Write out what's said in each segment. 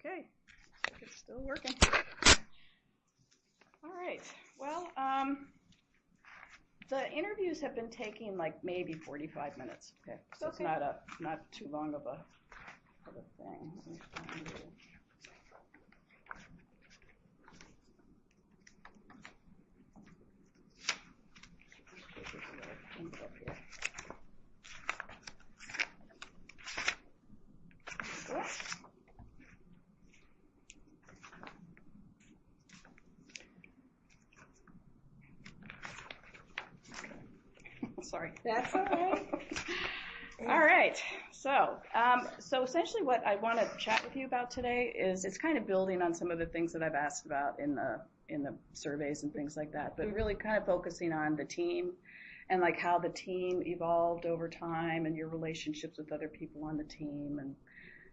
Okay, it's still working. All right. Well, the interviews have been taking like maybe 45 minutes. Okay, so it's not too long of a thing. Let me find it. Sorry. That's all right. All right. So essentially what I want to chat with you about today is it's kind of building on some of the things that I've asked about in the surveys and things like that, but really kind of focusing on the team and like how the team evolved over time and your relationships with other people on the team and,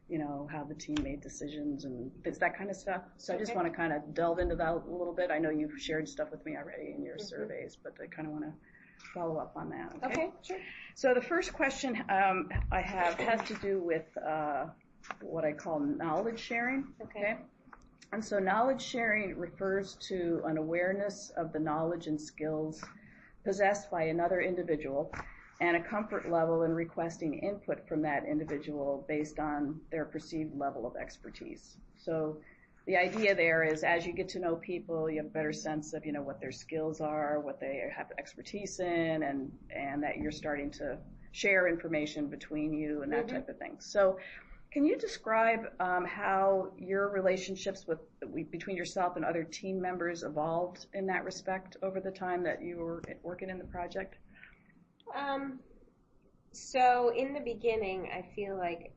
you know, how the team made decisions and that kind of stuff. So I just want to kind of delve into that a little bit. I know you've shared stuff with me already in your surveys, but I kind of want to follow up on that. Okay, sure. So the first question I have has to do with what I call knowledge sharing. Okay. And so knowledge sharing refers to an awareness of the knowledge and skills possessed by another individual and a comfort level in requesting input from that individual based on their perceived level of expertise. So the idea there is as you get to know people, you have a better sense of, you know, what their skills are, what they have expertise in, and that you're starting to share information between you and that type of thing. So can you describe how your relationships between yourself and other team members evolved in that respect over the time that you were working in the project? So in the beginning, I feel like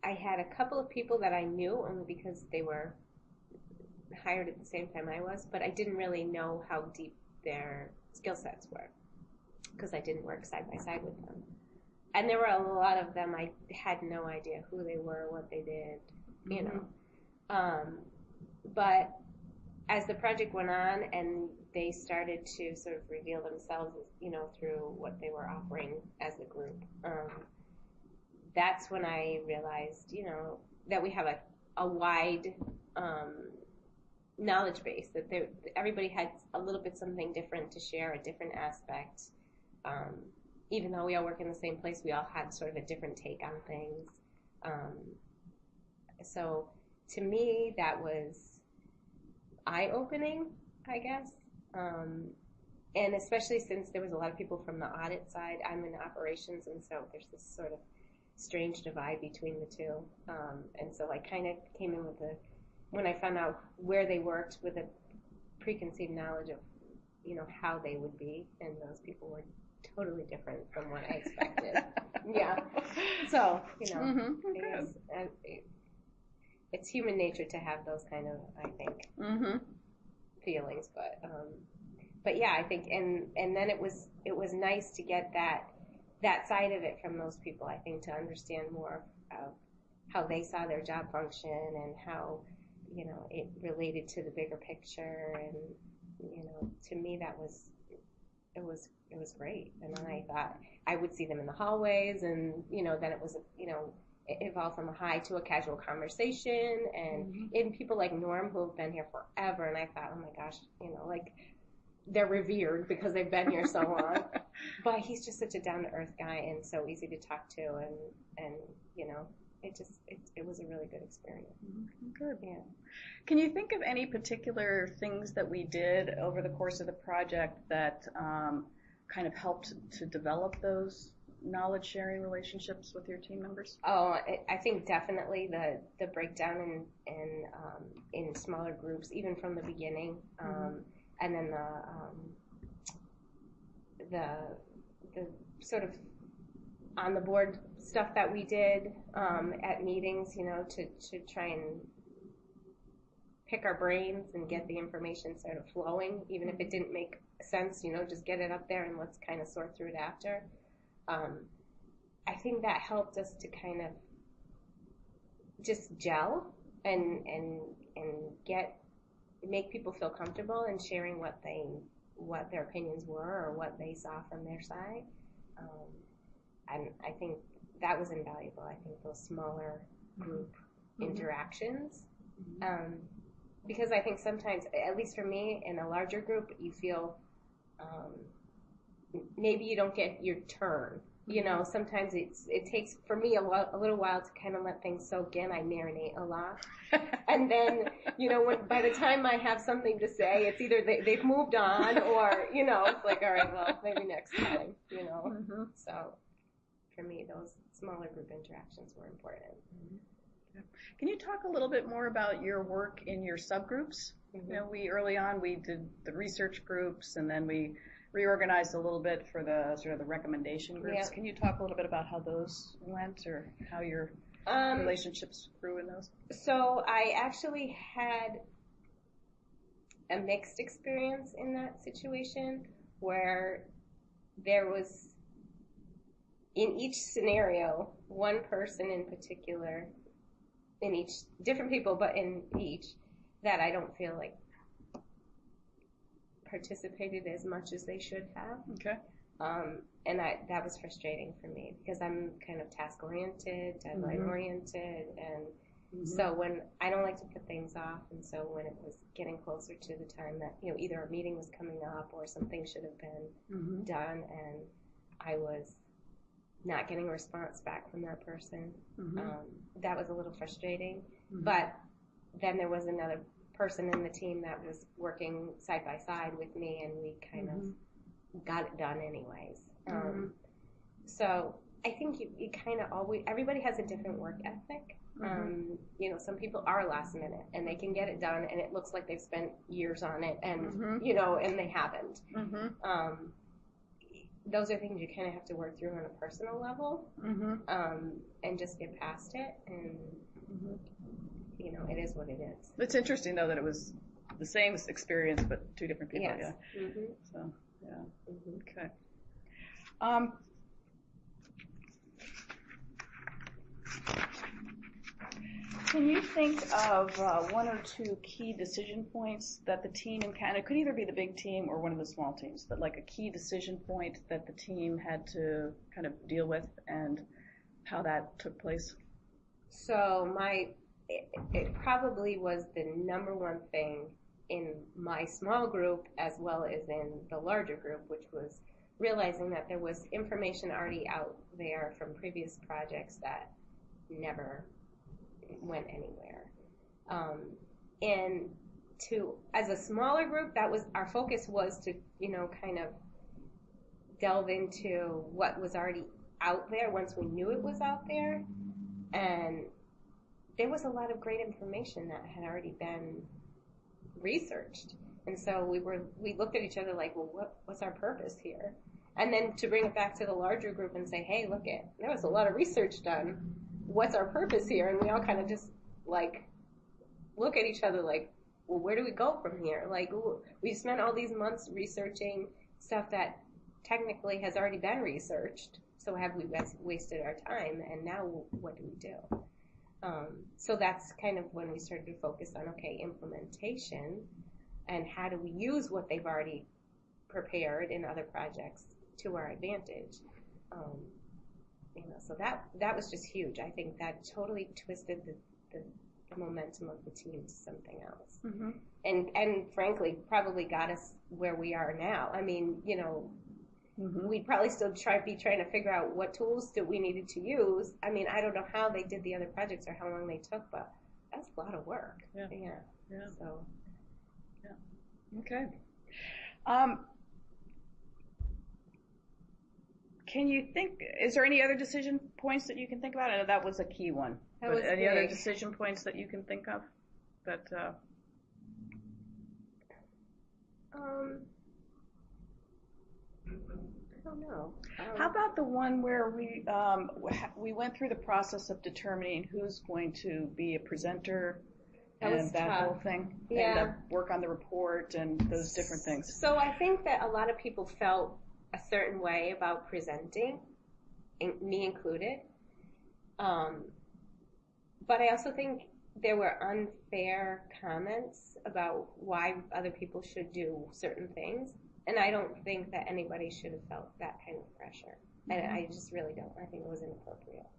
I had a couple of people that I knew only because they were hired at the same time I was, but I didn't really know how deep their skill sets were because I didn't work side by side with them. And there were a lot of them I had no idea who they were, what they did, you know. But as the project went on and they started to sort of reveal themselves, you know, through what they were offering as a group, that's when I realized, you know, that we have a wide knowledge base, that everybody had a little bit something different to share, a different aspect. Even though we all work in the same place, we all had sort of a different take on things. So to me, that was eye-opening, I guess. And especially since there was a lot of people from the audit side, I'm in operations, and so there's this sort of strange divide between the two. And so I kind of came in when I found out where they worked, with a preconceived knowledge of, you know, how they would be, and those people were totally different from what I expected. Yeah. So, you know, it's human nature to have those kind of, I think, feelings. But yeah, I think, and then it was nice to get that side of it from those people, I think, to understand more of how they saw their job function and how, you know, it related to the bigger picture. And, you know, to me, it was great. And then I thought I would see them in the hallways, and, you know, then it was, you know, it evolved from a high to a casual conversation, and in people like Norm who have been here forever. And I thought, oh my gosh, you know, like, they're revered because they've been here so long. But he's just such a down-to-earth guy and so easy to talk to, and you know, it was a really good experience. Good. Yeah. Can you think of any particular things that we did over the course of the project that kind of helped to develop those knowledge-sharing relationships with your team members? Oh, I think definitely the breakdown in smaller groups, even from the beginning. And then the sort of on the board stuff that we did at meetings, you know, to try and pick our brains and get the information sort of flowing, even if it didn't make sense, you know, just get it up there and let's kind of sort through it after. I think that helped us to kind of just gel and make people feel comfortable in sharing what their opinions were or what they saw from their side. And I think that was invaluable. I think those smaller group interactions. Because I think sometimes, at least for me, in a larger group, you feel maybe you don't get your turn. You know, sometimes it takes, for me, a little while to kind of let things soak in. I marinate a lot. And then, you know, by the time I have something to say, it's either they've moved on or, you know, it's like, all right, well, maybe next time, you know. So for me, those smaller group interactions were important. Can you talk a little bit more about your work in your subgroups? You know, early on we did the research groups, and then we reorganized a little bit for the sort of the recommendation groups. Can you talk a little bit about how those went, or how your relationships grew in those? So I actually had a mixed experience in that situation, where there was, in each scenario, one person in particular, in each, different people, but in each, that I don't feel like participated as much as they should have. Okay. And that was frustrating for me, because I'm kind of task-oriented, deadline-oriented, and so when I don't like to put things off, and so when it was getting closer to the time that, you know, either a meeting was coming up or something should have been done, and I was not getting a response back from that person, that was a little frustrating. But then there was another person in the team that was working side by side with me, and we kind of got it done anyways. So I think you kind of always, everybody has a different work ethic. You know, some people are last minute and they can get it done, and it looks like they've spent years on it, and you know, and they haven't. Those are things you kind of have to work through on a personal level, and just get past it, and you know, it is what it is. It's interesting though that it was the same experience but two different people. Yes. So okay. Can you think of one or two key decision points that the team encountered? It could either be the big team or one of the small teams, but like a key decision point that the team had to kind of deal with, and how that took place? So it probably was the number one thing in my small group as well as in the larger group, which was realizing that there was information already out there from previous projects that never went anywhere. And as a smaller group, that was our focus, was to, you know, kind of delve into what was already out there once we knew it was out there. And there was a lot of great information that had already been researched. And so we looked at each other like, well, what's our purpose here? And then to bring it back to the larger group and say, hey, look, there was a lot of research done. What's our purpose here? And we all kind of just like look at each other like, well, where do we go from here? Like, we spent all these months researching stuff that technically has already been researched. So have we wasted our time? And now what do we do? So that's kind of when we started to focus on, okay, implementation, and how do we use what they've already prepared in other projects to our advantage. You know, so that was just huge. I think that totally twisted the momentum of the team to something else. And frankly, probably got us where we are now. I mean, you know, we'd probably still be trying to figure out what tools that we needed to use. I mean, I don't know how they did the other projects or how long they took, but that's a lot of work. Yeah. So. Yeah. Okay. Can you think, is there any other decision points that you can think about? I know that was a key one. Any other decision points that you can think of that, I don't know. How about the one where we went through the process of determining who's going to be a presenter, and that whole thing, and the work on the report and those different things? So I think that a lot of people felt a certain way about presenting, me included. But I also think there were unfair comments about why other people should do certain things. And I don't think that anybody should have felt that kind of pressure. And I just really don't. I think it was inappropriate.